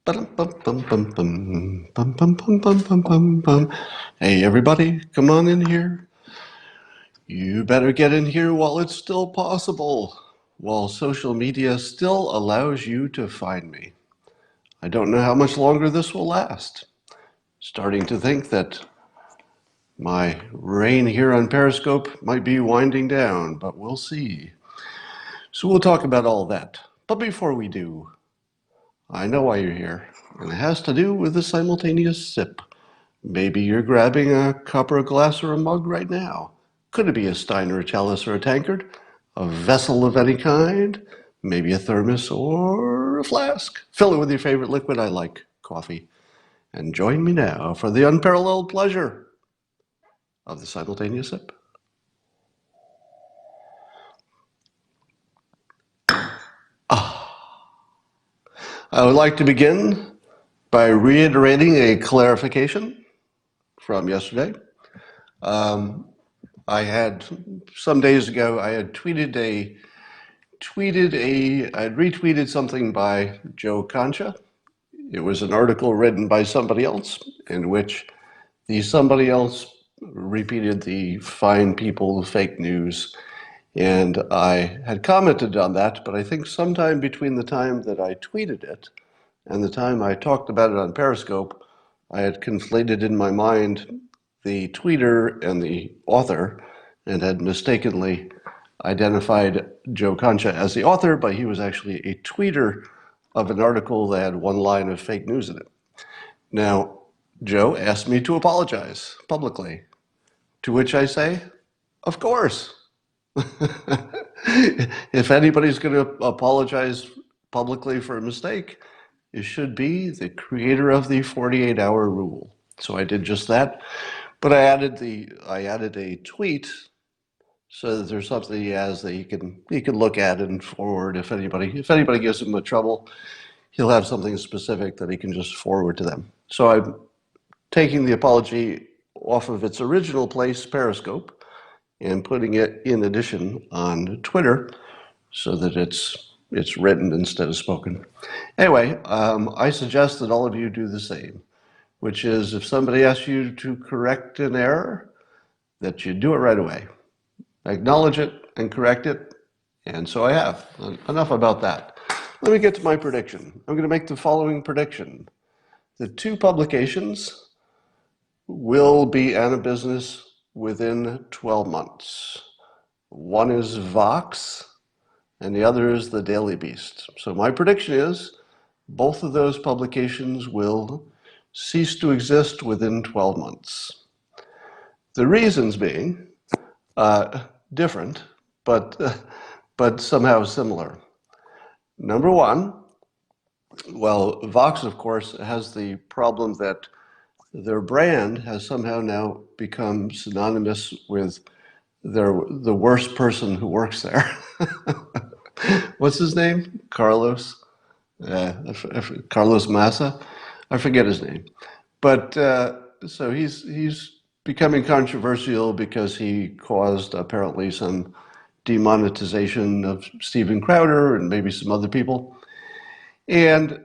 Hey, everybody, come on in here. You better get in here while it's still possible, while social media still allows you to find me. I don't know how much longer this will last. Starting to think that my reign here on Periscope might be winding down, but we'll see. So we'll talk about all that. But before we do, I know why you're here, and it has to do with the simultaneous sip. Maybe you're grabbing a cup or a glass or a mug right now. Could it be a stein or a chalice or a tankard? A vessel of any kind? Maybe a thermos or a flask. Fill it with your favorite liquid. I like coffee. And join me now for the unparalleled pleasure of the simultaneous sip. I would like to begin by reiterating a clarification from yesterday. I had, some days ago, I had retweeted something by Joe Concha. It was an article written by somebody else in which the somebody else repeated the fine people fake news. And I had commented on that, but I think sometime between the time that I tweeted it and the time I talked about it on Periscope, I had conflated in my mind the tweeter and the author and had mistakenly identified Joe Concha as the author, but he was actually a tweeter of an article that had one line of fake news in it. Now, Joe asked me to apologize publicly, to which I say, of course. If anybody's going to apologize publicly for a mistake, it should be the creator of the 48-hour rule. So I did just that, but I added a tweet so that there's something he has that he can look at and forward. If anybody gives him a trouble, he'll have something specific that he can just forward to them. So I'm taking the apology off of its original place, Periscope, and putting it in addition on Twitter so that it's written instead of spoken. Anyway, I suggest that all of you do the same, which is if somebody asks you to correct an error, that you do it right away. Acknowledge it and correct it, and so I have. Enough about that. Let me get to my prediction. I'm going to make the following prediction. The two publications will be out of business within 12 months. One is Vox, and the other is the Daily Beast. So my prediction is both of those publications will cease to exist within 12 months. The reasons being different, but somehow similar. Number one, well, Vox, of course, has the problem that their brand has somehow now become synonymous with the worst person who works there. What's his name? Carlos Maza? I forget his name. But so he's becoming controversial because he caused apparently some demonetization of Steven Crowder and maybe some other people. And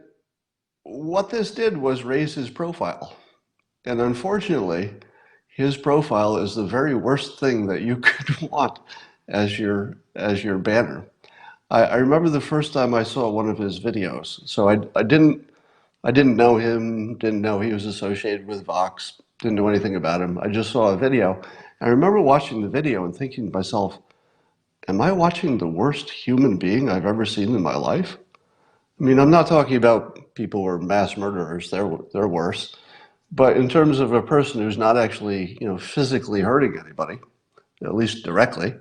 what this did was raise his profile. And unfortunately, his profile is the very worst thing that you could want as your banner. I remember the first time I saw one of his videos. So I didn't know him, didn't know he was associated with Vox, didn't know anything about him. I just saw a video. I remember watching the video and thinking to myself, am I watching the worst human being I've ever seen in my life? I mean, I'm not talking about people who are mass murderers, they're worse. But in terms of a person who's not actually, physically hurting anybody, at least directly,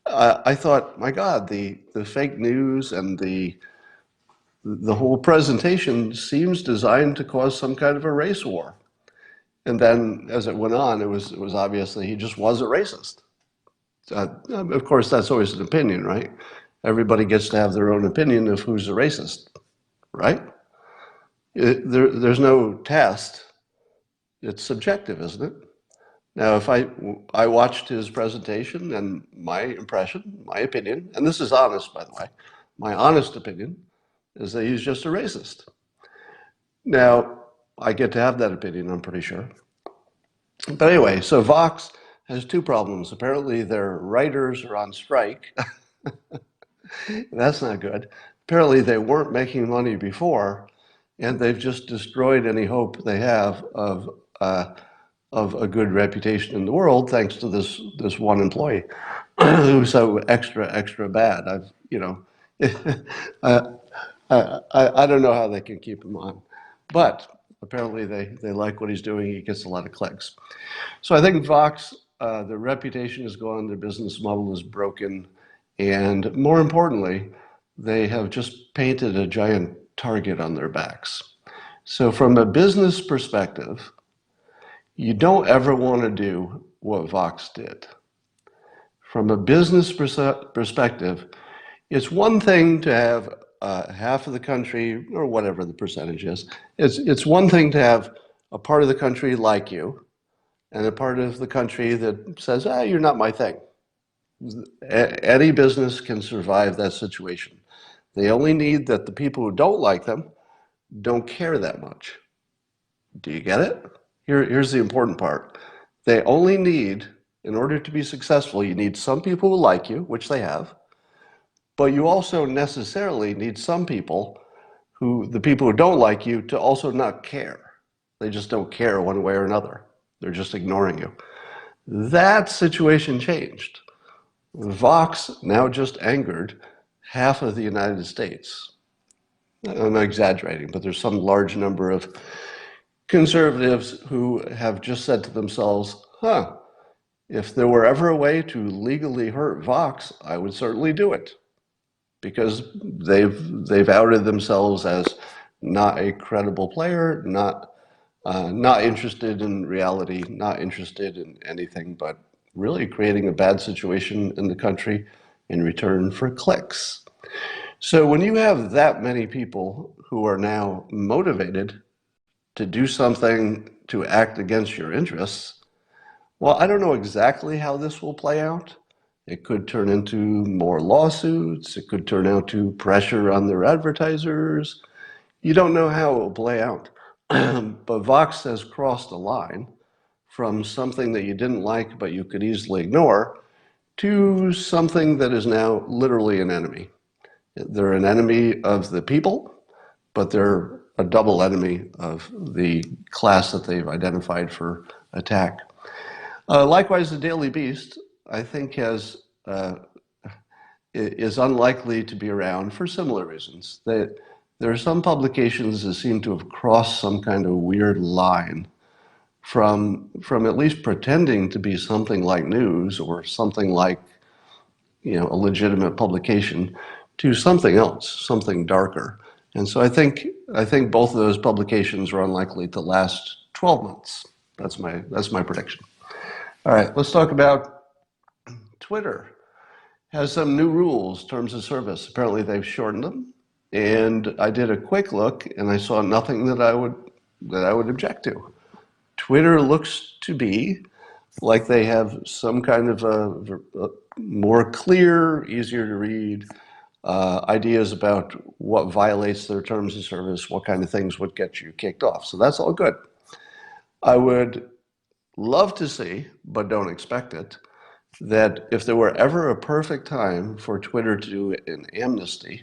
I thought, my God, the fake news and the whole presentation seems designed to cause some kind of a race war. And then as it went on, it was obviously he just was a racist. Of course, that's always an opinion, right? Everybody gets to have their own opinion of who's a racist, right? There's no test. It's subjective, isn't it? Now, if I watched his presentation and my impression, my opinion, and this is honest, by the way, my honest opinion is that he's just a racist. Now, I get to have that opinion, I'm pretty sure. But anyway, so Vox has two problems. Apparently, their writers are on strike. That's not good. Apparently, they weren't making money before, and they've just destroyed any hope they have of a good reputation in the world, thanks to this one employee who's so extra bad. I, I don't know how they can keep him on, but apparently they like what he's doing. He gets a lot of clicks. So I think Vox, their reputation is gone, their business model is broken, and more importantly, they have just painted a giant target on their backs. So from a business perspective, you don't ever want to do what Vox did. From a business perspective, it's one thing to have half of the country, or whatever the percentage is, it's one thing to have a part of the country like you, and a part of the country that says, you're not my thing. Any business can survive that situation. They only need that the people who don't like them don't care that much. Do you get it? Here's the important part. They only need, in order to be successful, you need some people who like you, which they have, but you also necessarily need some people the people who don't like you, to also not care. They just don't care one way or another. They're just ignoring you. That situation changed. Vox now just angered half of the United States. I'm not exaggerating, but there's some large number of conservatives who have just said to themselves, if there were ever a way to legally hurt Vox, I would certainly do it. Because they've outed themselves as not a credible player, not interested in reality, not interested in anything but really creating a bad situation in the country in return for clicks. So when you have that many people who are now motivated to do something to act against your interests, well, I don't know exactly how this will play out. It could turn into more lawsuits. It could turn out to pressure on their advertisers. You don't know how it will play out. But Vox has crossed a line from something that you didn't like but you could easily ignore to something that is now literally an enemy. They're an enemy of the people, but they're a double enemy of the class that they've identified for attack. Likewise, the Daily Beast, I think, is unlikely to be around for similar reasons. There are some publications that seem to have crossed some kind of weird line from at least pretending to be something like news or something like, a legitimate publication, to something else, something darker. And so I think both of those publications are unlikely to last 12 months. That's my prediction. All right, let's talk about Twitter. Has some new rules, terms of service. Apparently they've shortened them. And I did a quick look and I saw nothing that I would object to. Twitter looks to be like they have some kind of a more clear, easier to read ideas about what violates their terms of service, what kind of things would get you kicked off. So that's all good. I would love to see, but don't expect it, that if there were ever a perfect time for Twitter to do an amnesty,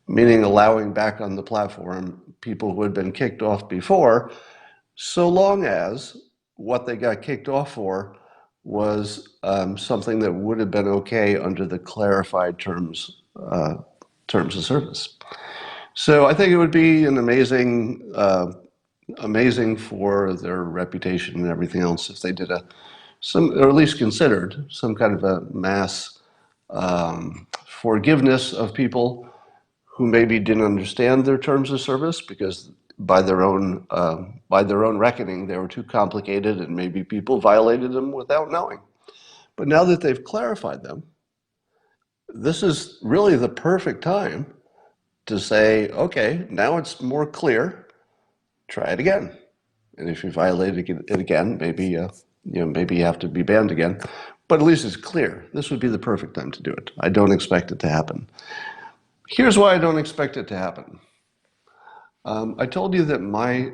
meaning allowing back on the platform people who had been kicked off before, so long as what they got kicked off for was something that would have been okay under the clarified terms of service. So I think it would be an amazing for their reputation and everything else if they did or at least considered some kind of a mass forgiveness of people who maybe didn't understand their terms of service because by their own reckoning they were too complicated and maybe people violated them without knowing. But now that they've clarified them, this is really the perfect time to say, okay, now it's more clear, try it again. And if you violate it again, maybe you have to be banned again. But at least it's clear. This would be the perfect time to do it. I don't expect it to happen. Here's why I don't expect it to happen. I told you that my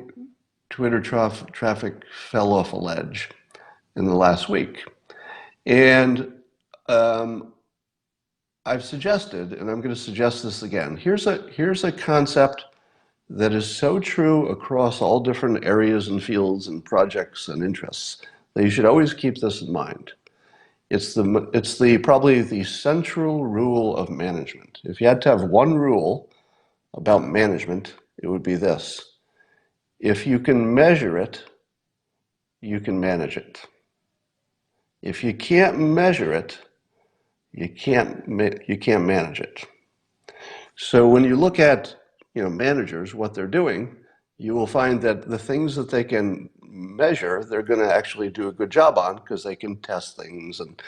Twitter traffic fell off a ledge in the last week. And I've suggested, and I'm going to suggest this again, here's a concept that is so true across all different areas and fields and projects and interests that you should always keep this in mind. It's probably the central rule of management. If you had to have one rule about management, it would be this: if you can measure it, you can manage it. If you can't measure it, you can't manage it. So when you look at managers, what they're doing, you will find that the things that they can measure, they're going to actually do a good job on because they can test things and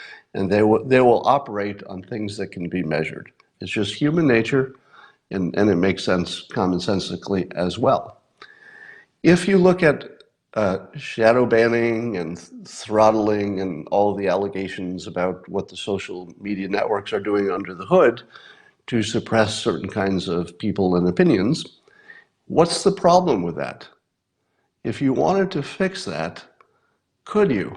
they will operate on things that can be measured. It's just human nature, and it makes sense commonsensically as well. If you look at shadow banning and throttling and all of the allegations about what the social media networks are doing under the hood to suppress certain kinds of people and opinions, what's the problem with that? If you wanted to fix that, could you?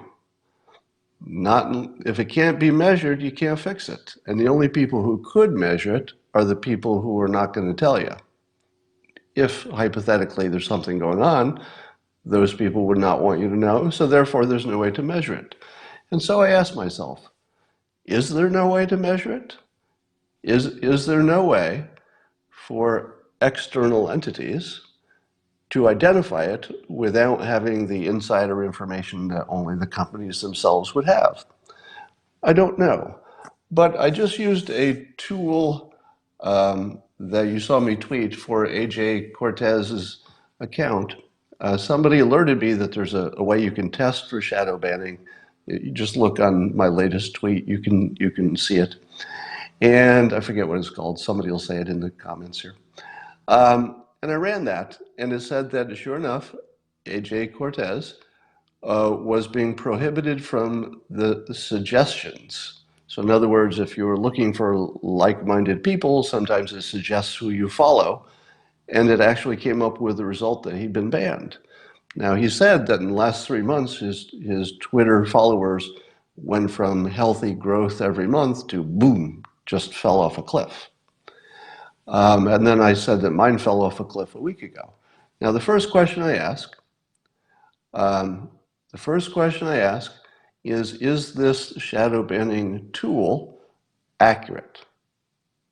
Not if it can't be measured, you can't fix it. And the only people who could measure it are the people who are not going to tell you. If hypothetically there's something going on, those people would not want you to know, so therefore there's no way to measure it. And so I asked myself, is there no way to measure it? Is there no way for external entities to identify it without having the insider information that only the companies themselves would have? I don't know. But I just used a tool that you saw me tweet for AJ Cortez's account. Somebody alerted me that there's a way you can test for shadow banning. You just look on my latest tweet, you can see it. And I forget what it's called. Somebody will say it in the comments here. And I ran that, and it said that, sure enough, AJ Cortez was being prohibited from the suggestions. So in other words, if you were looking for like-minded people, sometimes it suggests who you follow, and it actually came up with the result that he'd been banned. Now, he said that in the last 3 months, his Twitter followers went from healthy growth every month to boom, just fell off a cliff. And then I said that mine fell off a cliff a week ago. Now, the first question I ask is this shadow banning tool accurate?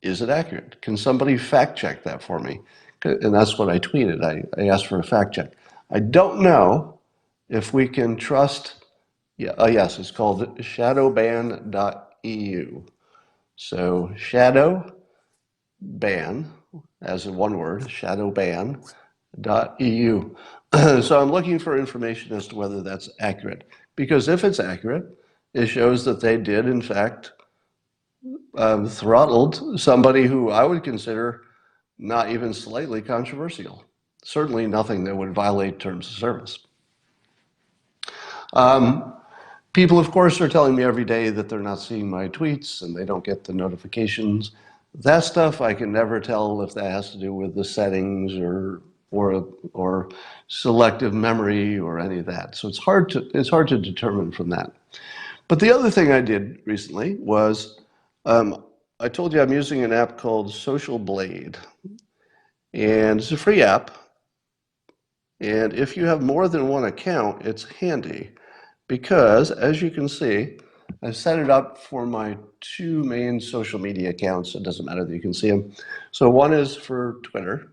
Is it accurate? Can somebody fact check that for me? And that's what I tweeted. I asked for a fact check. I don't know if we can trust, yes, it's called Shadowban.EU. So shadow ban, as in one word, Shadowban.EU. So I'm looking for information as to whether that's accurate. Because if it's accurate, it shows that they did, in fact, throttled somebody who I would consider not even slightly controversial. Certainly nothing that would violate terms of service. People, of course, are telling me every day that they're not seeing my tweets and they don't get the notifications. That stuff I can never tell if that has to do with the settings or selective memory or any of that. So it's hard to determine from that. But the other thing I did recently was I told you I'm using an app called Social Blade, and it's a free app. And if you have more than one account, it's handy because, as you can see, I've set it up for my two main social media accounts. It doesn't matter that you can see them. So one is for Twitter,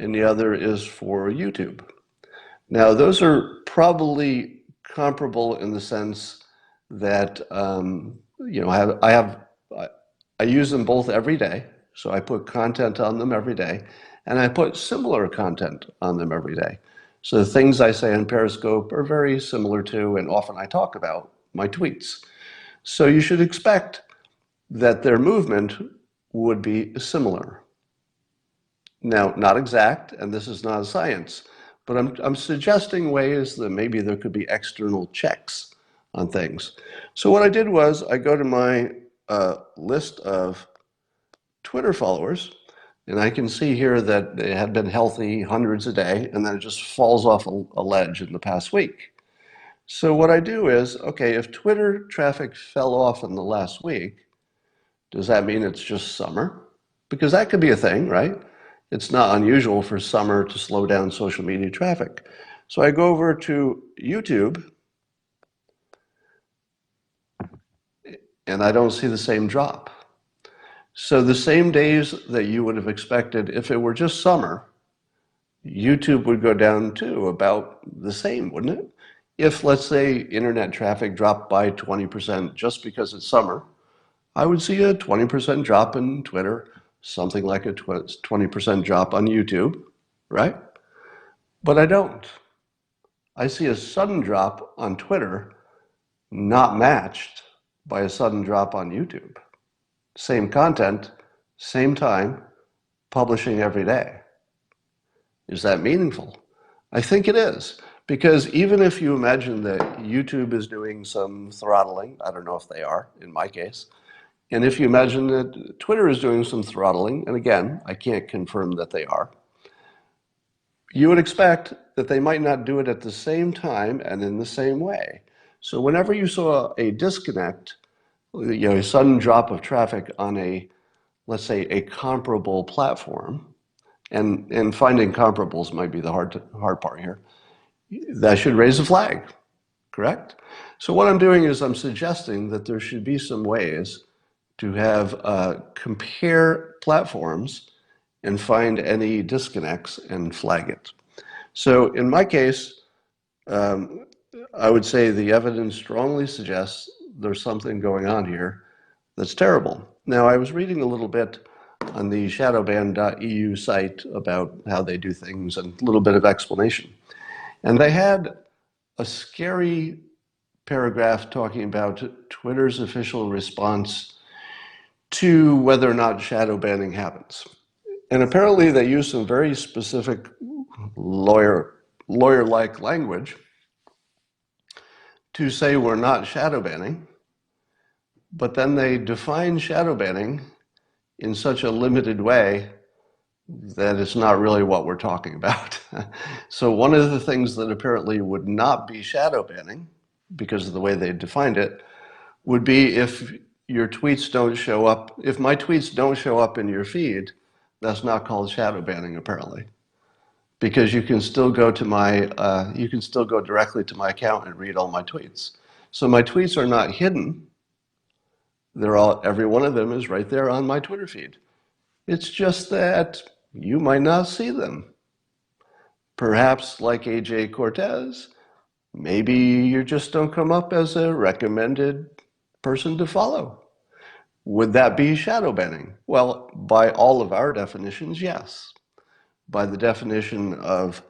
and the other is for YouTube. Now, those are probably comparable in the sense that I use them both every day. So I put content on them every day, and I put similar content on them every day. So the things I say on Periscope are very similar to, and often I talk about, my tweets. So you should expect that their movement would be similar. Now, not exact, and this is not a science, but I'm suggesting ways that maybe there could be external checks on things. So what I did was I go to my list of Twitter followers. And I can see here that it had been healthy hundreds a day, and then it just falls off a ledge in the past week. So what I do is, okay, if Twitter traffic fell off in the last week, does that mean it's just summer? Because that could be a thing, right? It's not unusual for summer to slow down social media traffic. So I go over to YouTube, and I don't see the same drop. So the same days that you would have expected, if it were just summer, YouTube would go down too, about the same, wouldn't it? If, let's say, internet traffic dropped by 20% just because it's summer, I would see a 20% drop in Twitter, something like a 20% drop on YouTube, right? But I don't. I see a sudden drop on Twitter, not matched by a sudden drop on YouTube. Same content, same time, publishing every day. Is that meaningful? I think it is, because even if you imagine that YouTube is doing some throttling, I don't know if they are, in my case, and if you imagine that Twitter is doing some throttling, and again, I can't confirm that they are, you would expect that they might not do it at the same time and in the same way. So whenever you saw a disconnect, a sudden drop of traffic on a, let's say, a comparable platform, and finding comparables might be the hard part here, that should raise a flag, correct? So what I'm doing is I'm suggesting that there should be some ways to have compare platforms and find any disconnects and flag it. So in my case, I would say the evidence strongly suggests there's something going on here that's terrible. Now, I was reading a little bit on the Shadowban.EU site about how they do things and a little bit of explanation. And they had a scary paragraph talking about Twitter's official response to whether or not shadow banning happens. And apparently they use some very specific lawyer-like language to say we're not shadow banning, but then they define shadow banning in such a limited way that it's not really what we're talking about. So one of the things that apparently would not be shadow banning, because of the way they defined it, would be if your tweets don't show up, if my tweets don't show up in your feed, that's not called shadow banning apparently. Because you can still go to my, you can still go directly to my account and read all my tweets. So my tweets are not hidden. They're all, every one of them is right there on my Twitter feed. It's just that you might not see them. Perhaps like AJ Cortez, maybe you just don't come up as a recommended person to follow. Would that be shadow banning? Well, by all of our definitions, yes. By the definition of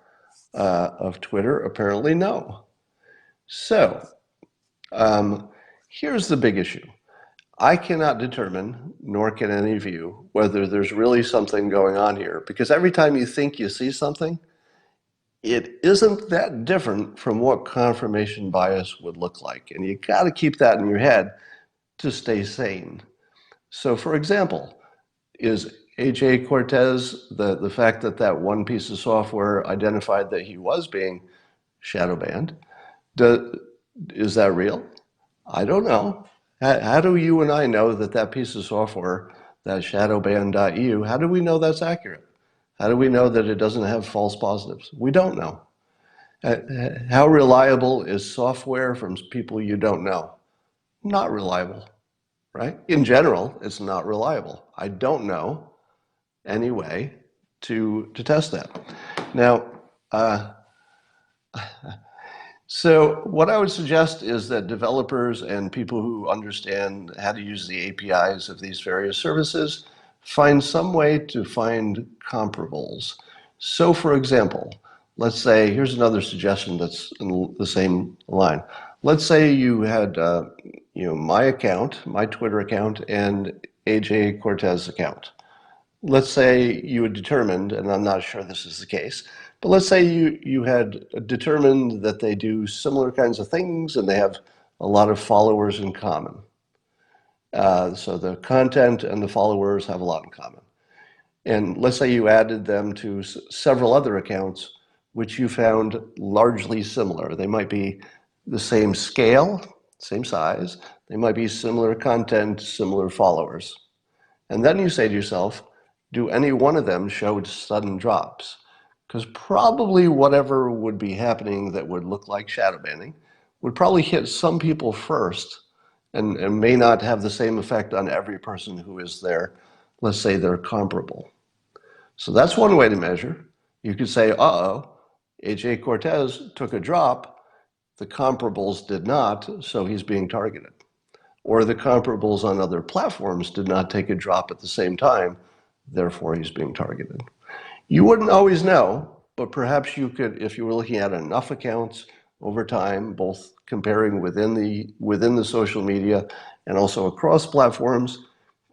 Twitter, apparently no. So here's the big issue. I cannot determine, nor can any of you, whether there's really something going on here, because every time you think you see something, it isn't that different from what confirmation bias would look like. And you got to keep that in your head to stay sane. So for example, is AJ Cortez, the fact that that one piece of software identified that he was being shadow banned, is that real? I don't know. How do you and I know that that piece of software, that Shadowban.EU, how do we know that's accurate? How do we know that it doesn't have false positives? We don't know. How reliable is software from people you don't know? Not reliable, right? In general, it's not reliable. I don't know any way to test that. Now, so what I would suggest is that developers and people who understand how to use the APIs of these various services find some way to find comparables. So for example, let's say, here's another suggestion that's in the same line. Let's say you had my account, my Twitter account, and AJ Cortez account. Let's say you had determined, and I'm not sure this is the case, but let's say you had determined that they do similar kinds of things and they have a lot of followers in common. So the content and the followers have a lot in common. And let's say you added them to several other accounts, which you found largely similar. They might be the same scale, same size. They might be similar content, similar followers. And then you say to yourself, do any one of them show sudden drops? Because probably whatever would be happening that would look like shadow banning would probably hit some people first and may not have the same effect on every person who is there. Let's say they're comparable. So that's one way to measure. You could say, uh-oh, AJ Cortez took a drop, the comparables did not, so he's being targeted. Or the comparables on other platforms did not take a drop at the same time, therefore he's being targeted. You wouldn't always know, but perhaps you could, if you were looking at enough accounts over time, both comparing within the social media and also across platforms,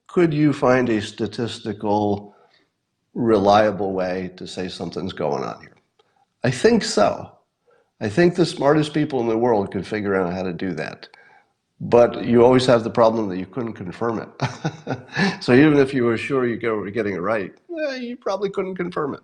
could you find a statistical, reliable way to say something's going on here? I think so. I think the smartest people in the world could figure out how to do that. But you always have the problem that you couldn't confirm it. So even if you were sure you were getting it right, you probably couldn't confirm it.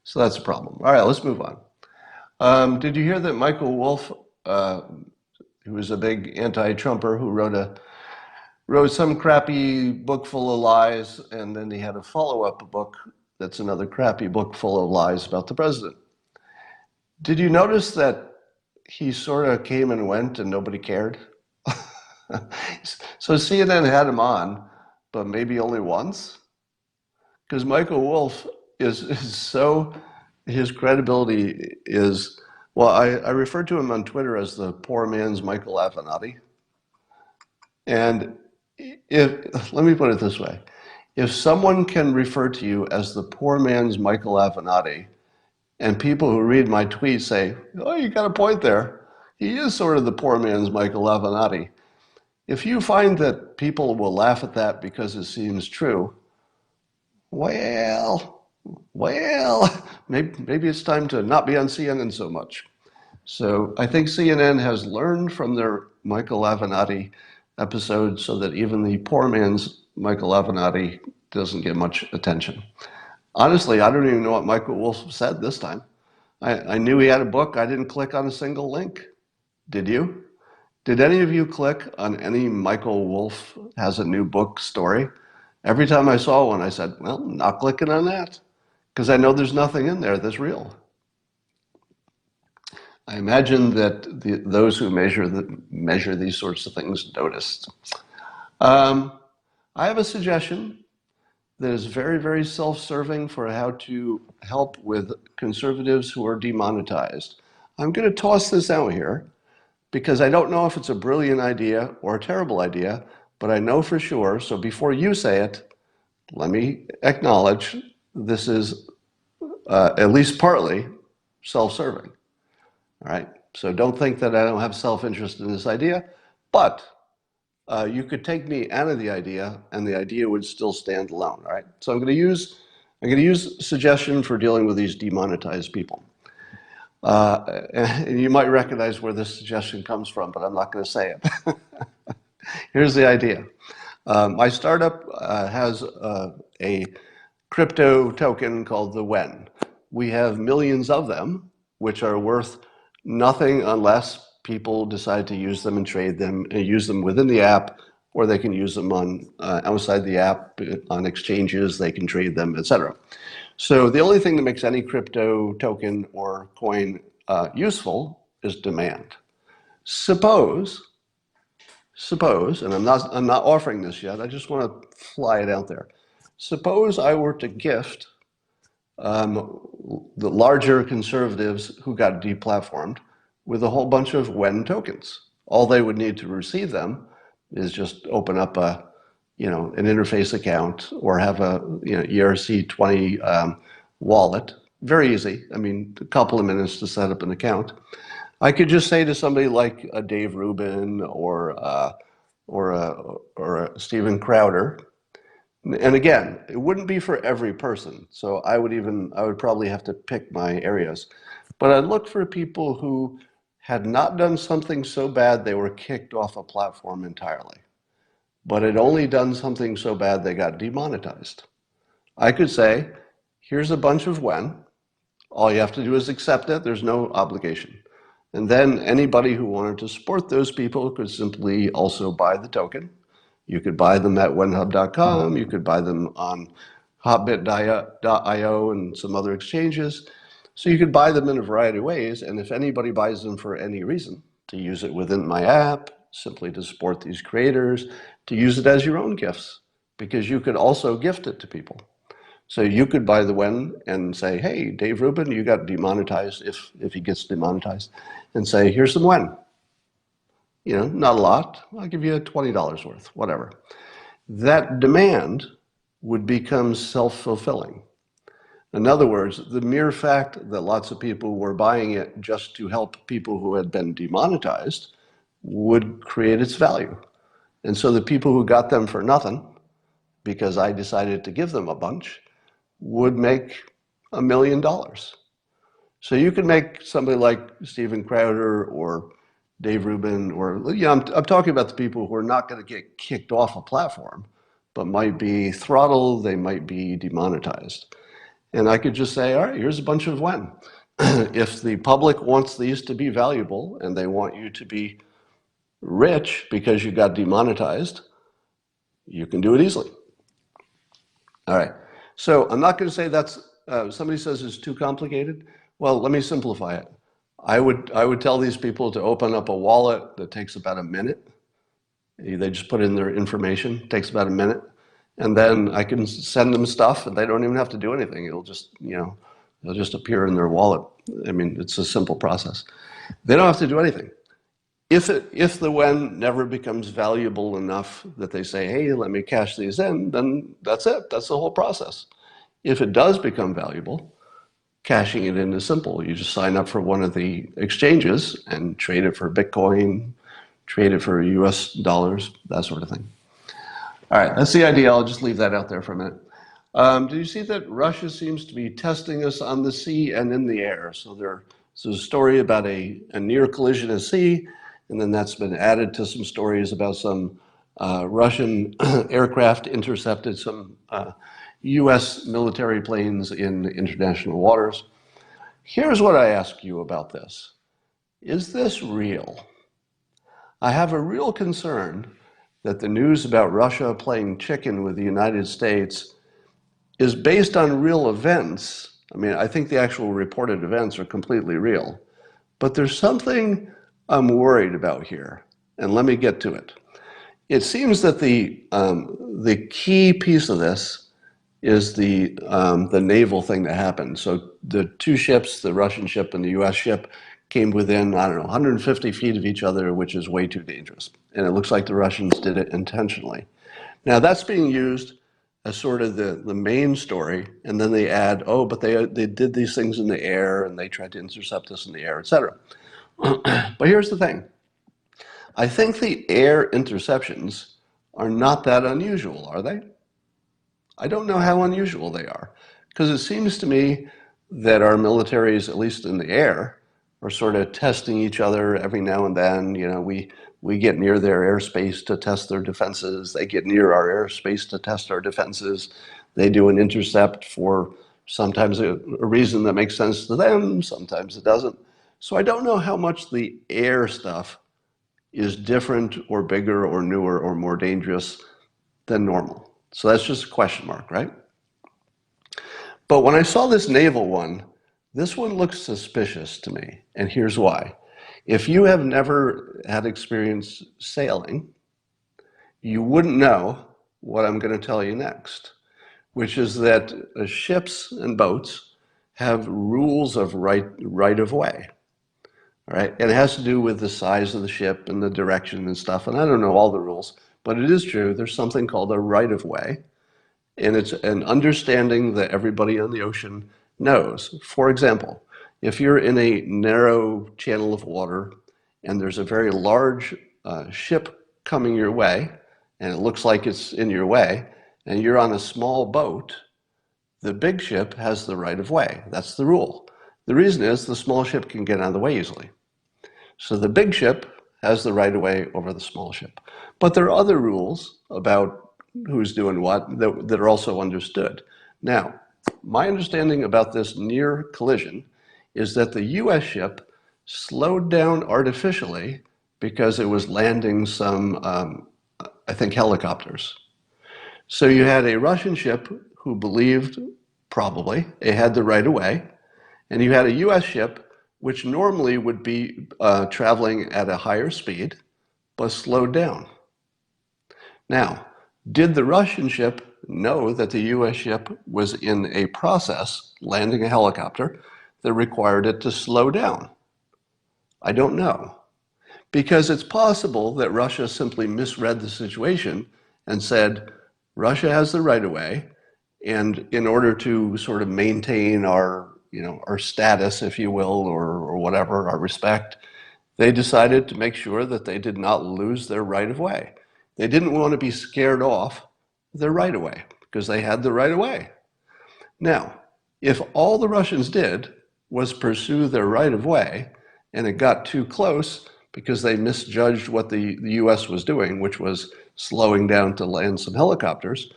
So that's a problem. All right, let's move on. Did you hear that Michael Wolff, who was a big anti-Trumper who wrote some crappy book full of lies, and then he had a follow-up book that's another crappy book full of lies about the president? Did you notice that he sort of came and went and nobody cared? So CNN had him on, but maybe only once? Because Michael Wolff is so, his credibility is, well, I refer to him on Twitter as the poor man's Michael Avenatti. And let me put it this way. If someone can refer to you as the poor man's Michael Avenatti, and people who read my tweets say, oh, you got a point there. He is sort of the poor man's Michael Avenatti. If you find that people will laugh at that because it seems true, well, maybe it's time to not be on CNN so much. So I think CNN has learned from their Michael Avenatti episode so that even the poor man's Michael Avenatti doesn't get much attention. Honestly, I don't even know what Michael Wolff said this time. I knew he had a book. I didn't click on a single link. Did you? Did any of you click on any Michael Wolff has a new book story? Every time I saw one, I said, well, not clicking on that, because I know there's nothing in there that's real. I imagine that those who measure these sorts of things noticed. I have a suggestion that is very, very self-serving for how to help with conservatives who are demonetized. I'm going to toss this out here because I don't know if it's a brilliant idea or a terrible idea, but I know for sure. So before you say it, let me acknowledge this is at least partly self-serving. All right. So don't think that I don't have self-interest in this idea, but you could take me out of the idea and the idea would still stand alone. All right. So I'm going to use suggestion for dealing with these demonetized people. And you might recognize where this suggestion comes from, but I'm not going to say it. Here's the idea. My startup has a crypto token called the WEN. We have millions of them, which are worth nothing unless people decide to use them and trade them and use them within the app, or they can use them on outside the app on exchanges, they can trade them, etc. So the only thing that makes any crypto token or coin useful is demand. Suppose, and I'm not offering this yet, I just want to fly it out there. Suppose I were to gift the larger conservatives who got deplatformed with a whole bunch of WEN tokens. All they would need to receive them is just open up an interface account or have a ERC20 wallet. Very easy. I mean, a couple of minutes to set up an account. I could just say to somebody like a Dave Rubin or a Steven Crowder, and again, it wouldn't be for every person. So I would probably have to pick my areas, but I'd look for people who had not done something so bad they were kicked off a platform entirely, but had only done something so bad they got demonetized. I could say, here's a bunch of when. All you have to do is accept it. There's no obligation. And then anybody who wanted to support those people could simply also buy the token. You could buy them at whenhub.com. You could buy them on hotbit.io and some other exchanges. So you could buy them in a variety of ways. And if anybody buys them for any reason, to use it within my app, simply to support these creators, to use it as your own gifts, because you could also gift it to people. So you could buy the when and say, hey, Dave Rubin, you got demonetized, if he gets demonetized, and say, here's some when. You know, not a lot. I'll give you $20 worth, whatever. That demand would become self-fulfilling. In other words, the mere fact that lots of people were buying it just to help people who had been demonetized would create its value. And so the people who got them for nothing, because I decided to give them a bunch, would make $1 million. So you can make somebody like Steven Crowder or Dave Rubin, or I'm talking about the people who are not going to get kicked off a platform, but might be throttled, they might be demonetized. And I could just say, all right, here's a bunch of when. If the public wants these to be valuable and they want you to be rich because you got demonetized, you can do it easily. All right. So I'm not going to say that's, somebody says it's too complicated. Well, let me simplify it. I would tell these people to open up a wallet that takes about a minute. They just put in their information, it takes about a minute. And then I can send them stuff and they don't even have to do anything. It'll just, it'll just appear in their wallet. I mean, it's a simple process. They don't have to do anything. If the when never becomes valuable enough that they say, hey, let me cash these in, then that's it. That's the whole process. If it does become valuable, cashing it in is simple. You just sign up for one of the exchanges and trade it for Bitcoin, trade it for US dollars, that sort of thing. All right, that's the idea. I'll just leave that out there for a minute. Do you see that Russia seems to be testing us on the sea and in the air? So there's a story about a near collision at sea, and then that's been added to some stories about some Russian aircraft intercepted some US military planes in international waters. Here's what I ask you about this. Is this real? I have a real concern that the news about Russia playing chicken with the United States is based on real events. I mean, I think the actual reported events are completely real. But there's something I'm worried about here, and let me get to it. It seems that the key piece of this is the naval thing that happened. So the two ships, the Russian ship and the US ship, came within, 150 feet of each other, which is way too dangerous. And it looks like the Russians did it intentionally. Now that's being used as sort of the main story, and then they add, oh, but they did these things in the air, and they tried to intercept us in the air, etc. But here's the thing. I think the air interceptions are not that unusual, are they? I don't know how unusual they are, because it seems to me that our militaries, at least in the air, are sort of testing each other every now and then. We get near their airspace to test their defenses. They get near our airspace to test our defenses. They do an intercept for sometimes a reason that makes sense to them, sometimes it doesn't. So I don't know how much the air stuff is different or bigger or newer or more dangerous than normal. So that's just a question mark, right? But when I saw this naval one, this one looks suspicious to me, and here's why. If you have never had experience sailing, you wouldn't know what I'm going to tell you next, which is that ships and boats have rules of right of way. All right, and it has to do with the size of the ship and the direction and stuff. And I don't know all the rules, but it is true. There's something called a right of way, and it's an understanding that everybody on the ocean knows. For example, if you're in a narrow channel of water and there's a very large ship coming your way, and it looks like it's in your way, and you're on a small boat, the big ship has the right of way. That's the rule. The reason is the small ship can get out of the way easily. So the big ship has the right of way over the small ship. But there are other rules about who's doing what that are also understood. Now, my understanding about this near collision is that the US ship slowed down artificially because it was landing some, I think, helicopters. So you had a Russian ship who believed, probably, it had the right of way, and you had a US ship which normally would be traveling at a higher speed, but slowed down. Now, did the Russian ship know that the US ship was in a process, landing a helicopter, that required it to slow down? I don't know. Because it's possible that Russia simply misread the situation and said, Russia has the right of way, and in order to sort of maintain our, our status, if you will, or whatever, our respect, they decided to make sure that they did not lose their right of way. They didn't want to be scared off their right of way because they had the right of way. Now, if all the Russians did was pursue their right of way and it got too close because they misjudged what the US was doing, which was slowing down to land some helicopters,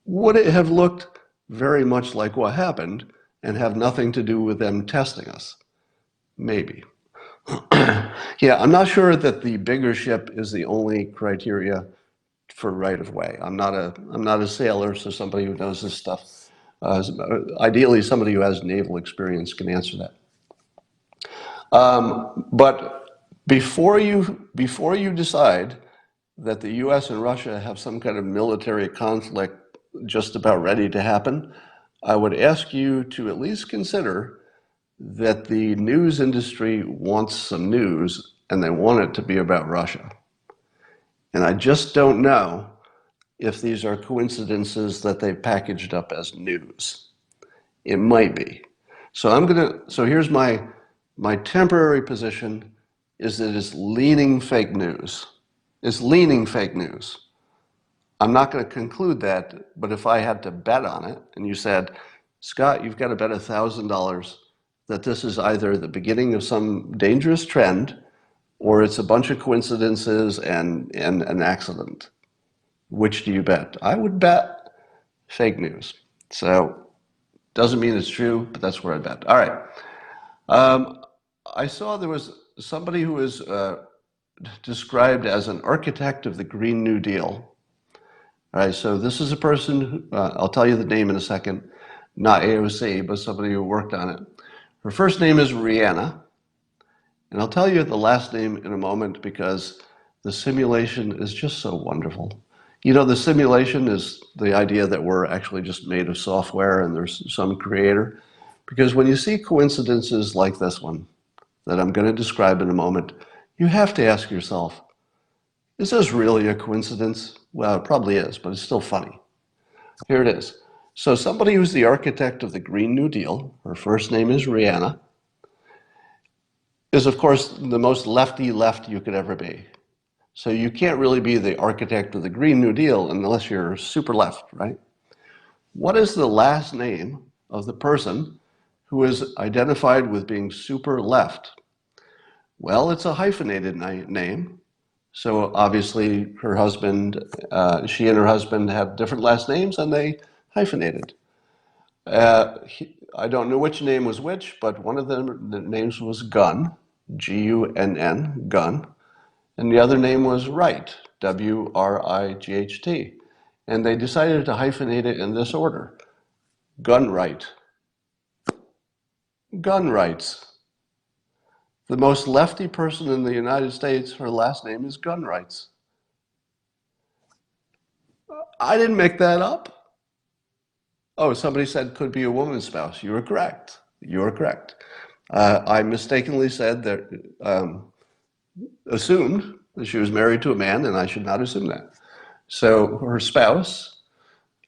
would it have looked very much like what happened and have nothing to do with them testing us? Maybe. Yeah, I'm not sure that the bigger ship is the only criteria for right of way. I'm not a sailor, so somebody who knows this stuff, ideally somebody who has naval experience can answer that. But before you decide that the U.S. and Russia have some kind of military conflict just about ready to happen, I would ask you to at least consider that the news industry wants some news and they want it to be about Russia. And I just don't know if these are coincidences that they've packaged up as news. It might be. So here's my temporary position is that it's leaning fake news. It's leaning fake news. I'm not going to conclude that, but if I had to bet on it, and you said, Scott, you've got to bet $1,000 that this is either the beginning of some dangerous trend or it's a bunch of coincidences and an accident. Which do you bet? I would bet fake news. So doesn't mean it's true, but that's where I bet. All right. I saw there was somebody who was described as an architect of the Green New Deal. All right, so this is a person, I'll tell you the name in a second, not AOC, but somebody who worked on it. Her first name is Rhiana, and I'll tell you the last name in a moment because the simulation is just so wonderful. You know, the simulation is the idea that we're actually just made of software and there's some creator. Because when you see coincidences like this one, that I'm going to describe in a moment, you have to ask yourself, is this really a coincidence? Well, it probably is, but it's still funny. Here it is. So somebody who's the architect of the Green New Deal, her first name is Rhiana, is of course the most lefty left you could ever be. So you can't really be the architect of the Green New Deal unless you're super left, right? What is the last name of the person who is identified with being super left? Well, it's a hyphenated name. So obviously her husband, she and her husband have different last names and they hyphenated. I don't know which name was which, but one of them, the names was Gunn, G-U-N-N, Gunn. And the other name was Wright, W-R-I-G-H-T. And they decided to hyphenate it in this order. Gunn-Wright. Gunn-Wrights. The most lefty person in the United States, her last name is Gunn-Wrights. I didn't make that up. Oh, somebody said could be a woman's spouse. You were correct. You were correct. I mistakenly said that, assumed that she was married to a man, and I should not assume that. So her spouse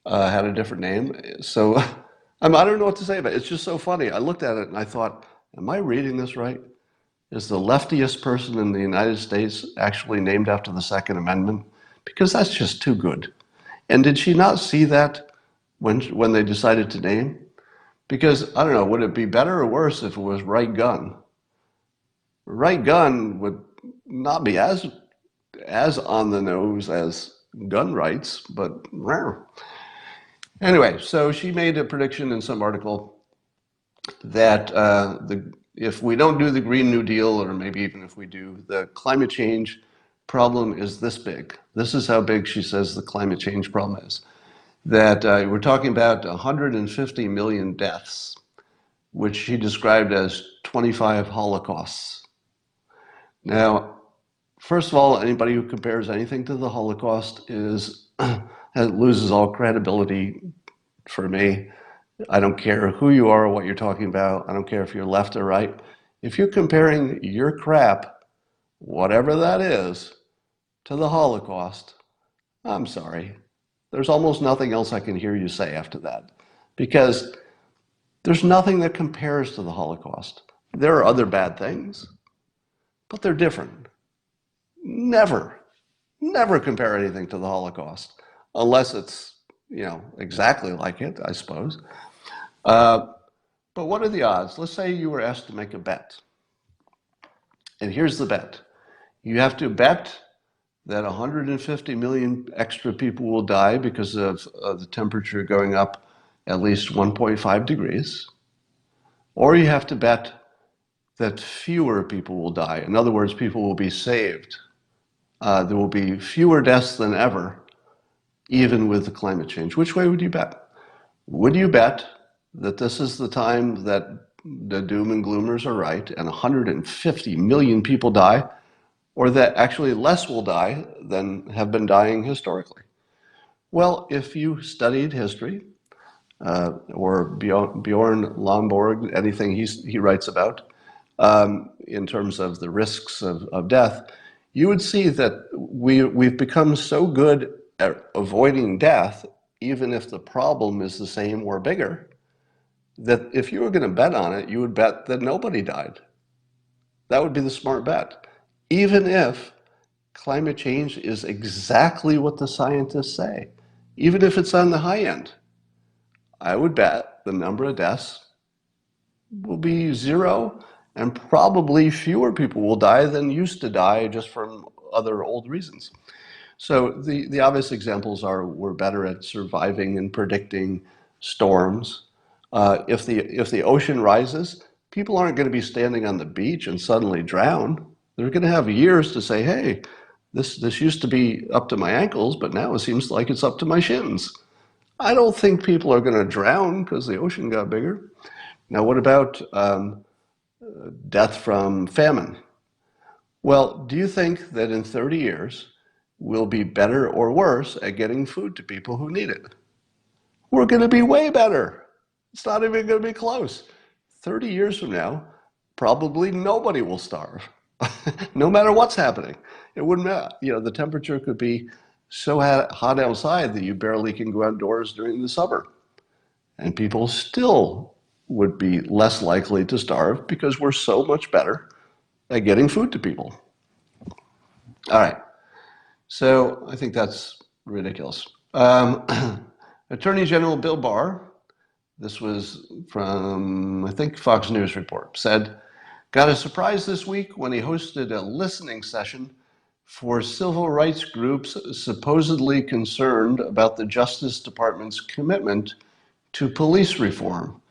had a different name. So I don't know what to say about it. It's just so funny. I looked at it and I thought, am I reading this right? Is the leftiest person in the United States actually named after the Second Amendment? Because that's just too good. And did she not see that when they decided to name? Because, I don't know, would it be better or worse if it was Right Gun? Right Gun would not be as on the nose as gun rights, but rare. Anyway, so she made a prediction in some article that if we don't do the Green New Deal, or maybe even if we do, the climate change problem is this big. This is how big she says the climate change problem is. That we're talking about 150 million deaths, which she described as 25 holocausts. Now, first of all, anybody who compares anything to the Holocaust loses all credibility for me. I don't care who you are or what you're talking about. I don't care if you're left or right. If you're comparing your crap, whatever that is, to the Holocaust, I'm sorry. There's almost nothing else I can hear you say after that, because there's nothing that compares to the Holocaust. There are other bad things, but they're different. Never, never compare anything to the Holocaust, unless it's, exactly like it, I suppose. But what are the odds? Let's say you were asked to make a bet. And here's the bet. You have to bet that 150 million extra people will die because of the temperature going up at least 1.5 degrees. Or you have to bet that fewer people will die. In other words, people will be saved. There will be fewer deaths than ever, even with the climate change. Which way would you bet? Would you bet that this is the time that the doom and gloomers are right and 150 million people die, or that actually less will die than have been dying historically? Well, if you studied history, or Bjorn Lomborg, anything he writes about, in terms of the risks of death, you would see that we've become so good at avoiding death, even if the problem is the same or bigger, that if you were going to bet on it, you would bet that nobody died. That would be the smart bet. Even if climate change is exactly what the scientists say, even if it's on the high end, I would bet the number of deaths will be zero, and probably fewer people will die than used to die just from other old reasons. So the obvious examples are we're better at surviving and predicting storms. If the ocean rises, people aren't going to be standing on the beach and suddenly drown. They're going to have years to say, hey, this used to be up to my ankles, but now it seems like it's up to my shins. I don't think people are going to drown because the ocean got bigger. Now, what about death from famine? Well, do you think that in 30 years we'll be better or worse at getting food to people who need it? We're going to be way better. It's not even going to be close. 30 years from now, probably nobody will starve, no matter what's happening. It wouldn't matter. The temperature could be so hot outside that you barely can go outdoors during the summer. And people still would be less likely to starve because we're so much better at getting food to people. All right. So I think that's ridiculous. Attorney General Bill Barr, this was from, I think, Fox News Report, said, got a surprise this week when he hosted a listening session for civil rights groups supposedly concerned about the Justice Department's commitment to police reform.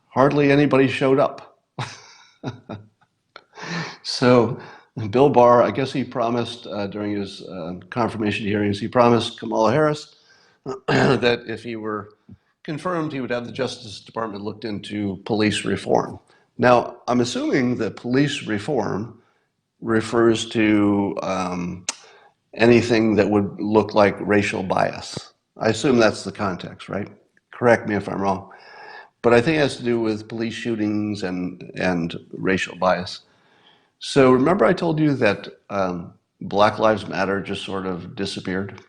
Hardly anybody showed up. So Bill Barr, I guess he promised during his confirmation hearings, he promised Kamala Harris that if he were confirmed, he would have the Justice Department looked into police reform. Now, I'm assuming that police reform refers to anything that would look like racial bias. I assume that's the context, right? Correct me if I'm wrong. But I think it has to do with police shootings and racial bias. So remember I told you that Black Lives Matter just sort of disappeared?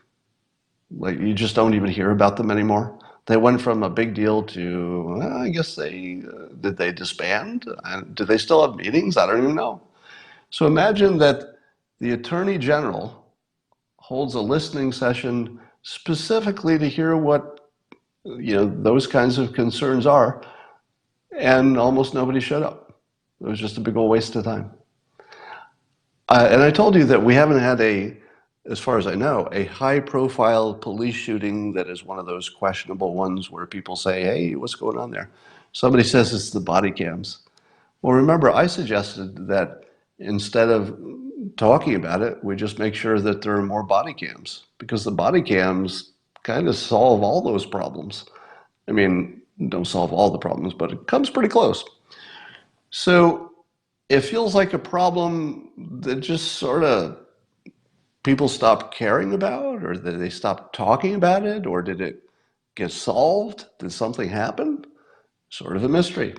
Like, you just don't even hear about them anymore. They went from a big deal to, well, I guess did they disband? Do they still have meetings? I don't even know. So imagine that the Attorney General holds a listening session specifically to hear what those kinds of concerns are, and almost nobody showed up. It was just a big old waste of time. And I told you that we haven't had a as far as I know, a high-profile police shooting that is one of those questionable ones where people say, hey, what's going on there? Somebody says it's the body cams. Well, remember, I suggested that instead of talking about it, we just make sure that there are more body cams, because the body cams kind of solve all those problems. I mean, don't solve all the problems, but it comes pretty close. So it feels like a problem that just sort of people stopped caring about, or that they stopped talking about it, or did it get solved? Did something happen? Sort of a mystery.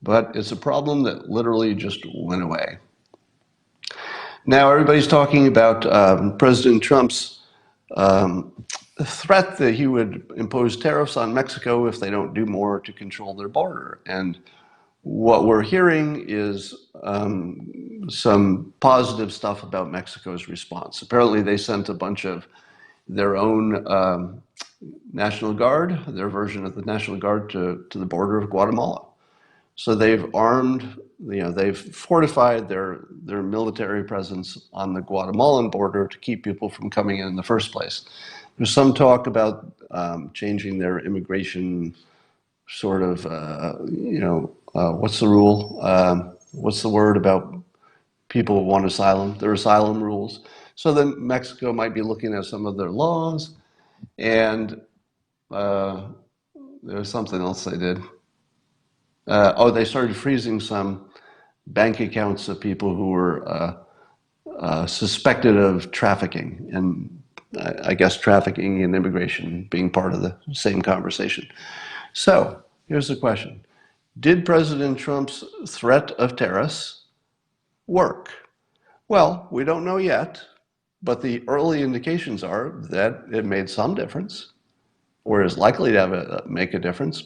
But it's a problem that literally just went away. Now everybody's talking about President Trump's threat that he would impose tariffs on Mexico if they don't do more to control their border. And what we're hearing is some positive stuff about Mexico's response. Apparently they sent a bunch of their own National Guard, their version of the National Guard, to the border of Guatemala. So they've armed, they've fortified their military presence on the Guatemalan border to keep people from coming in the first place. There's some talk about changing their immigration sort of, what's the rule? What's the word about people who want asylum? Their asylum rules. So then Mexico might be looking at some of their laws, and there's something else they did. They started freezing some bank accounts of people who were suspected of trafficking, and I guess trafficking and immigration being part of the same conversation. So here's the question. Did President Trump's threat of tariffs work? Well, we don't know yet, but the early indications are that it made some difference, or is likely to make a difference.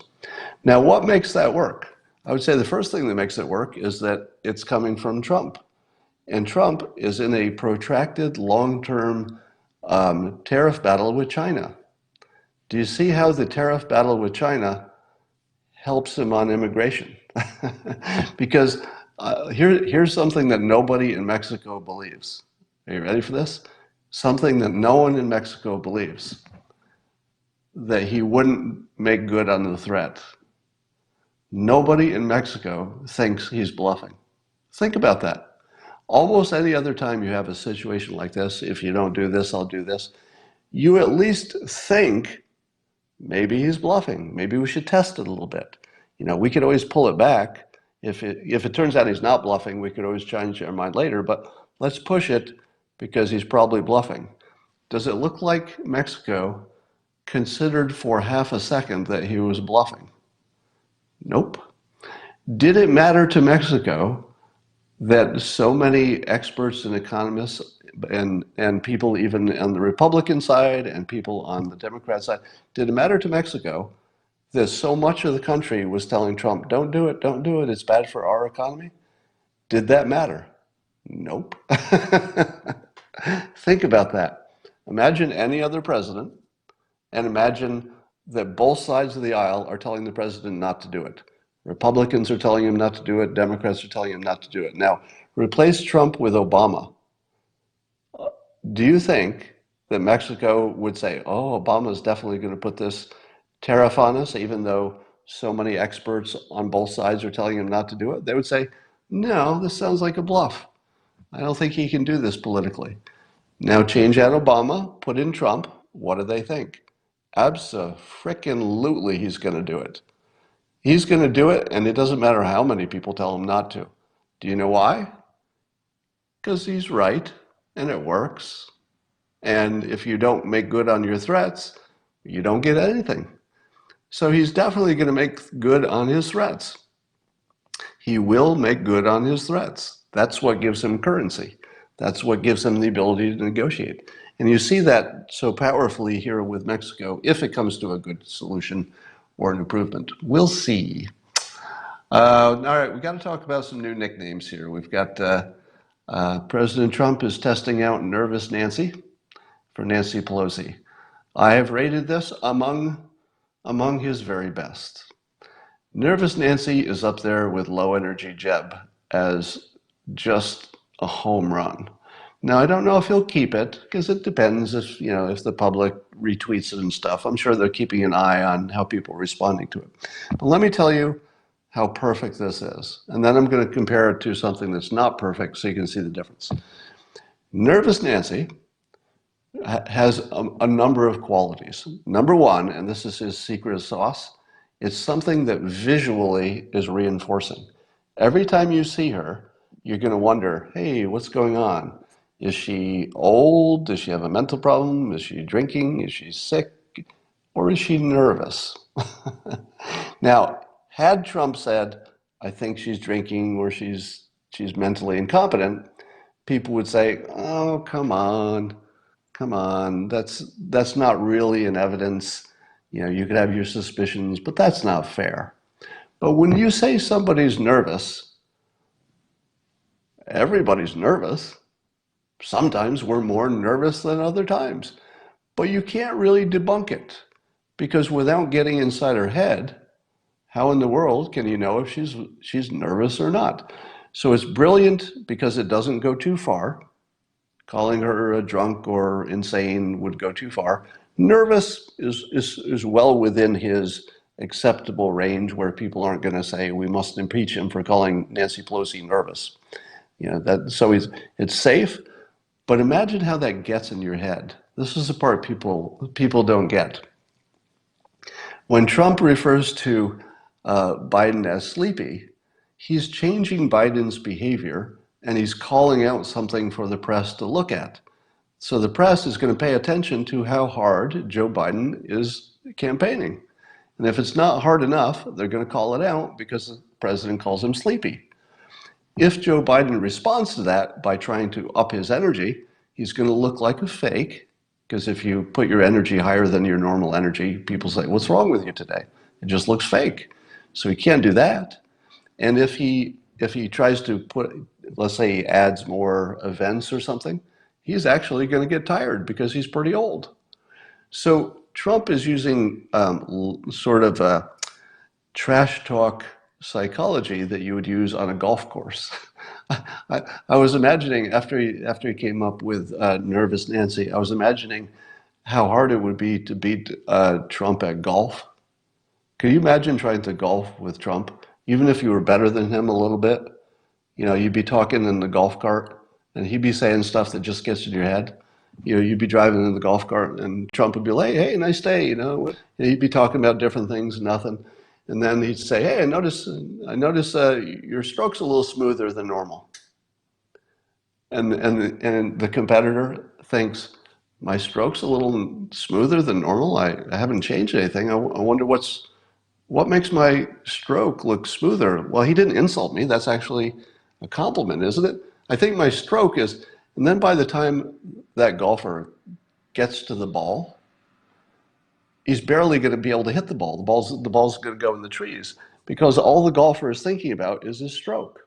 Now, what makes that work? I would say the first thing that makes it work is that it's coming from Trump. And Trump is in a protracted, long-term tariff battle with China. Do you see how the tariff battle with China helps him on immigration? Because here's something that nobody in Mexico believes. Are you ready for this? Something that no one in Mexico believes. That he wouldn't make good on the threat. Nobody in Mexico thinks he's bluffing. Think about that. Almost any other time you have a situation like this, if you don't do this, I'll do this, you at least think maybe he's bluffing. Maybe we should test it a little bit. We could always pull it back. If it turns out he's not bluffing, we could always change our mind later, but let's push it because he's probably bluffing. Does it look like Mexico considered for half a second that he was bluffing? Nope. Did it matter to Mexico that so many experts and economists and people even on the Republican side and people on the Democrat side, did it matter to Mexico that so much of the country was telling Trump, don't do it, it's bad for our economy? Did that matter? Nope. Think about that. Imagine any other president, and imagine that both sides of the aisle are telling the president not to do it. Republicans are telling him not to do it. Democrats are telling him not to do it. Now, replace Trump with Obama. Do you think that Mexico would say, oh, Obama is definitely going to put this tariff on us, even though so many experts on both sides are telling him not to do it? They would say, no, this sounds like a bluff. I don't think he can do this politically. Now change out Obama, put in Trump. What do they think? Abso-frickin-lutely he's going to do it. He's going to do it, and it doesn't matter how many people tell him not to. Do you know why? Because he's right, and it works. And if you don't make good on your threats, you don't get anything. So he's definitely going to make good on his threats. He will make good on his threats. That's what gives him currency. That's what gives him the ability to negotiate. And you see that so powerfully here with Mexico, if it comes to a good solution or an improvement. We'll see. All right, we've got to talk about some new nicknames here. We've got President Trump is testing out Nervous Nancy for Nancy Pelosi. I have rated this among his very best. Nervous Nancy is up there with Low Energy Jeb as just a home run. Now, I don't know if he'll keep it, because it depends if, if the public retweets it and stuff. I'm sure they're keeping an eye on how people are responding to it. But let me tell you how perfect this is. And then I'm going to compare it to something that's not perfect so you can see the difference. Nervous Nancy has a number of qualities. Number one, and this is his secret sauce, it's something that visually is reinforcing. Every time you see her, you're going to wonder, hey, what's going on? Is she old? Does she have a mental problem? Is she drinking? Is she sick? Or is she nervous? Now, had Trump said, I think she's drinking or she's mentally incompetent, people would say, oh, come on, that's not really an evidence. You could have your suspicions, but that's not fair. But when you say somebody's nervous, everybody's nervous. Sometimes we're more nervous than other times. But you can't really debunk it, because without getting inside her head, how in the world can you know if she's nervous or not? So it's brilliant because it doesn't go too far. Calling her a drunk or insane would go too far. Nervous is well within his acceptable range, where people aren't going to say we must impeach him for calling Nancy Pelosi nervous. So it's safe. But imagine how that gets in your head. This is the part people don't get. When Trump refers to Biden as sleepy, he's changing Biden's behavior, and he's calling out something for the press to look at. So the press is going to pay attention to how hard Joe Biden is campaigning. And if it's not hard enough, they're going to call it out because the president calls him sleepy. If Joe Biden responds to that by trying to up his energy, he's going to look like a fake, because if you put your energy higher than your normal energy, people say, what's wrong with you today? It just looks fake. So he can't do that. And if he tries to let's say he adds more events or something, he's actually going to get tired because he's pretty old. So Trump is using sort of a trash talk psychology that you would use on a golf course. I was imagining after he came up with Nervous Nancy, I was imagining how hard it would be to beat Trump at golf. Could you imagine trying to golf with Trump, even if you were better than him a little bit? You'd be talking in the golf cart, and he'd be saying stuff that just gets in your head. You'd be driving in the golf cart, and Trump would be like, hey, nice day, And he'd be talking about different things, nothing. And then he'd say, hey, I notice your stroke's a little smoother than normal. And the competitor thinks, my stroke's a little smoother than normal? I haven't changed anything. I wonder what makes my stroke look smoother? Well, he didn't insult me. That's actually a compliment, isn't it? I think my stroke is, and then by the time that golfer gets to the ball, he's barely going to be able to hit the ball. The ball's going to go in the trees, because all the golfer is thinking about is his stroke.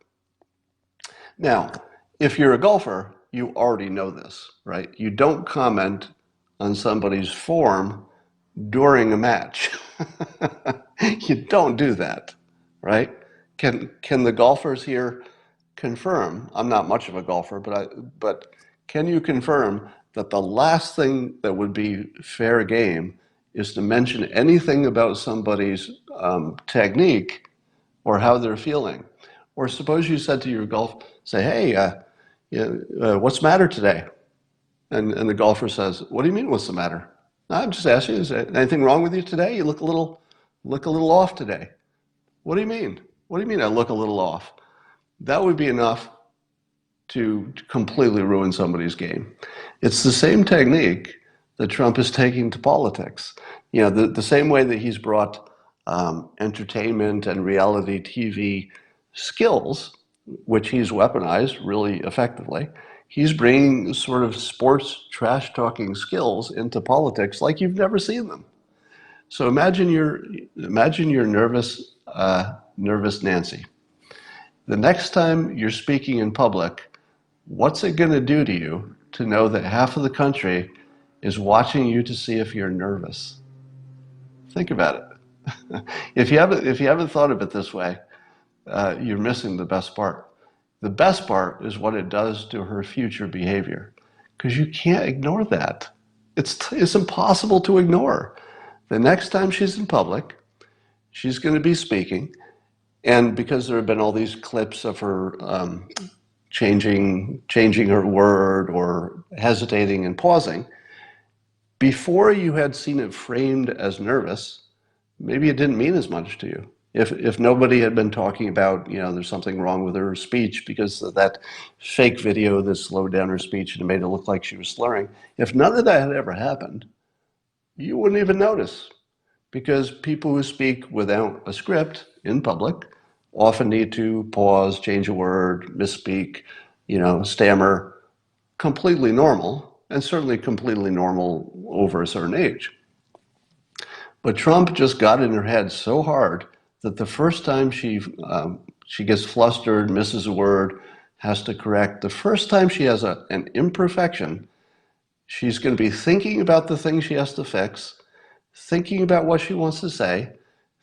Now, if you're a golfer, you already know this, right? You don't comment on somebody's form during a match. You don't do that, right? Can the golfers here confirm? I'm not much of a golfer, but can you confirm that the last thing that would be fair game is to mention anything about somebody's technique or how they're feeling? Or suppose you said to your say, hey, what's the matter today? And the golfer says, what do you mean, what's the matter? I'm just asking, is there anything wrong with you today? You look a little off today. What do you mean? What do you mean I look a little off? That would be enough to completely ruin somebody's game. It's the same technique that Trump is taking to politics. The same way that he's brought entertainment and reality TV skills, which he's weaponized really effectively. He's bringing sort of sports trash talking skills into politics like you've never seen them. So imagine you're nervous Nancy. The next time you're speaking in public, what's it going to do to you to know that half of the country is watching you to see if you're nervous? Think about it. If you haven't thought of it this way, you're missing the best part. The best part is what it does to her future behavior, because you can't ignore that. It's impossible to ignore. The next time she's in public, she's going to be speaking, and because there have been all these clips of her changing her word or hesitating and pausing, before you had seen it framed as nervous, maybe it didn't mean as much to you. If nobody had been talking about, there's something wrong with her speech because of that fake video that slowed down her speech and made it look like she was slurring, if none of that had ever happened, you wouldn't even notice, because people who speak without a script in public often need to pause, change a word, misspeak, stammer. Completely normal, and certainly completely normal over a certain age. But Trump just got in her head so hard that the first time she gets flustered, misses a word, has to correct, the first time she has an imperfection, she's going to be thinking about the thing she has to fix, thinking about what she wants to say,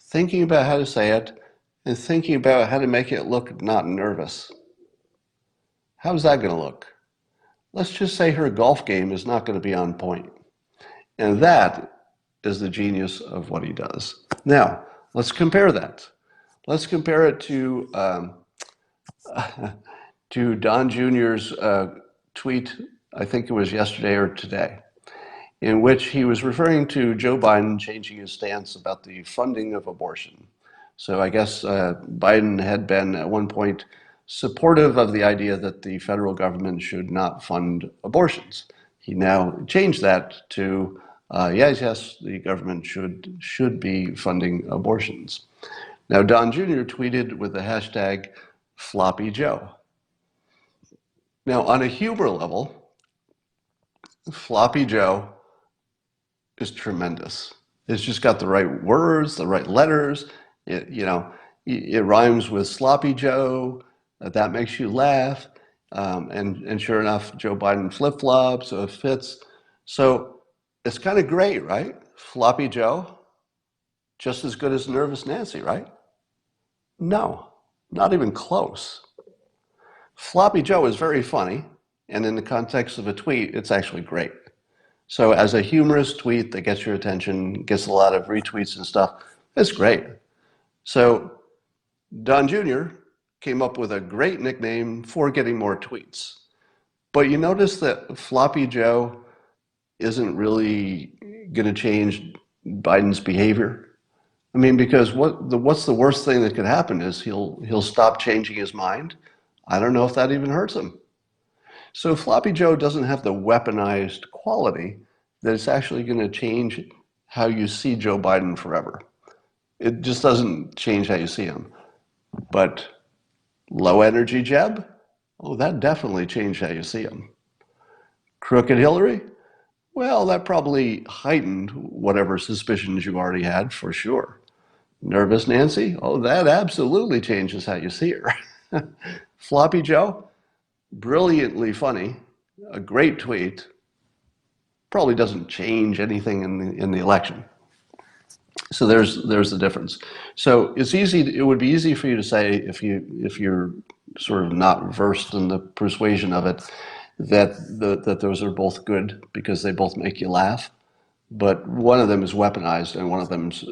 thinking about how to say it, and thinking about how to make it look not nervous. How's that going to look? Let's just say her golf game is not going to be on point. And that is the genius of what he does. Now, let's compare that. Let's compare it to Don Jr.'s tweet, I think it was yesterday or today, in which he was referring to Joe Biden changing his stance about the funding of abortion. So I guess Biden had been at one point supportive of the idea that the federal government should not fund abortions. He now changed that to, yes, the government should be funding abortions. Now, Don Jr. tweeted with the hashtag Floppy Joe. Now, on a humor level, Floppy Joe is tremendous. It's just got the right words, the right letters. It rhymes with Sloppy Joe. That makes you laugh. And sure enough, Joe Biden flip-flops, so it fits. So it's kind of great, right? Floppy Joe, just as good as Nervous Nancy, right? No, not even close. Floppy Joe is very funny, and in the context of a tweet, it's actually great. So as a humorous tweet that gets your attention, gets a lot of retweets and stuff, it's great. So Don Jr. came up with a great nickname for getting more tweets. But you notice that Floppy Joe isn't really going to change Biden's behavior. I mean, because what's the worst thing that could happen is he'll stop changing his mind. I don't know if that even hurts him. So Floppy Joe doesn't have the weaponized quality that it's actually going to change how you see Joe Biden forever. It just doesn't change how you see him. But low energy Jeb, oh, that definitely changed how you see him. Crooked Hillary, well, that probably heightened whatever suspicions you already had, for sure. Nervous Nancy, oh, that absolutely changes how you see her. Floppy Joe, brilliantly funny, a great tweet, probably doesn't change anything in the election. So there's the difference. So it's easy. It would be easy for you to say, if you're sort of not versed in the persuasion of it, that those are both good because they both make you laugh. But one of them is weaponized, and one of them's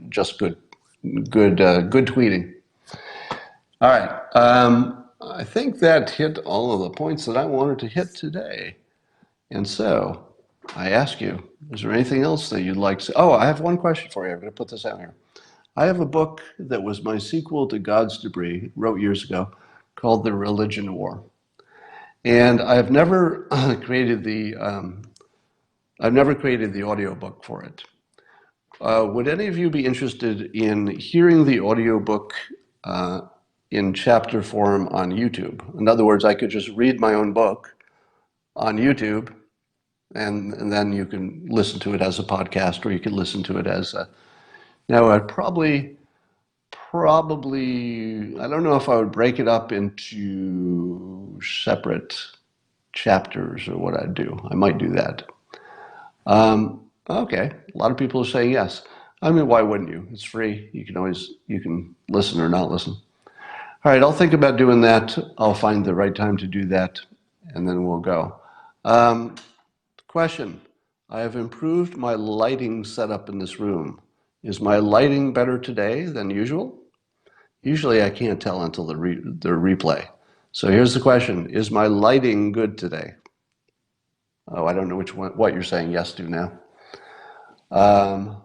just good tweeting. All right. I think that hit all of the points that I wanted to hit today. And so I ask you, is there anything else that you'd like to say? Oh, I have one question for you. I'm going to put this out here. I have a book that was my sequel to God's Debris, wrote years ago, called The Religion War. And I've never created the audiobook for it. Would any of you be interested in hearing the audiobook in chapter form on YouTube? In other words, I could just read my own book on YouTube, and then you can listen to it as a podcast, or you can listen to it as a... Now, I'd probably, I don't know if I would break it up into separate chapters or what I'd do. I might do that. Okay, a lot of people are saying yes. I mean, why wouldn't you? It's free. You can listen or not listen. All right, I'll think about doing that. I'll find the right time to do that, and then we'll go. Question. I have improved my lighting setup in this room. Is my lighting better today than usual? Usually I can't tell until the replay. So here's the question. Is my lighting good today? Oh, I don't know what you're saying yes to now.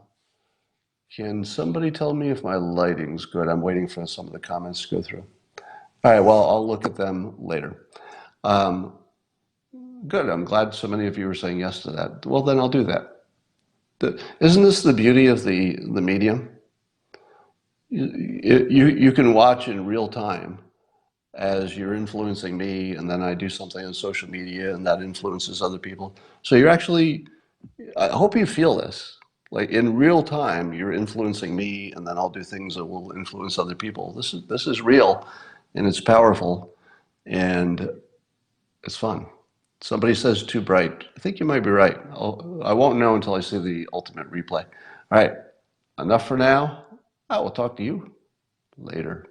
Can somebody tell me if my lighting's good? I'm waiting for some of the comments to go through. All right, well, I'll look at them later. Good, I'm glad so many of you are saying yes to that. Well, then I'll do that. Isn't this the beauty of the medium? You can watch in real time as you're influencing me, and then I do something on social media, and that influences other people. So you're actually, I hope you feel this. Like in real time, you're influencing me, and then I'll do things that will influence other people. This is real, and it's powerful, and it's fun. Somebody says too bright. I think you might be right. I won't know until I see the ultimate replay. All right, enough for now. I will talk to you later.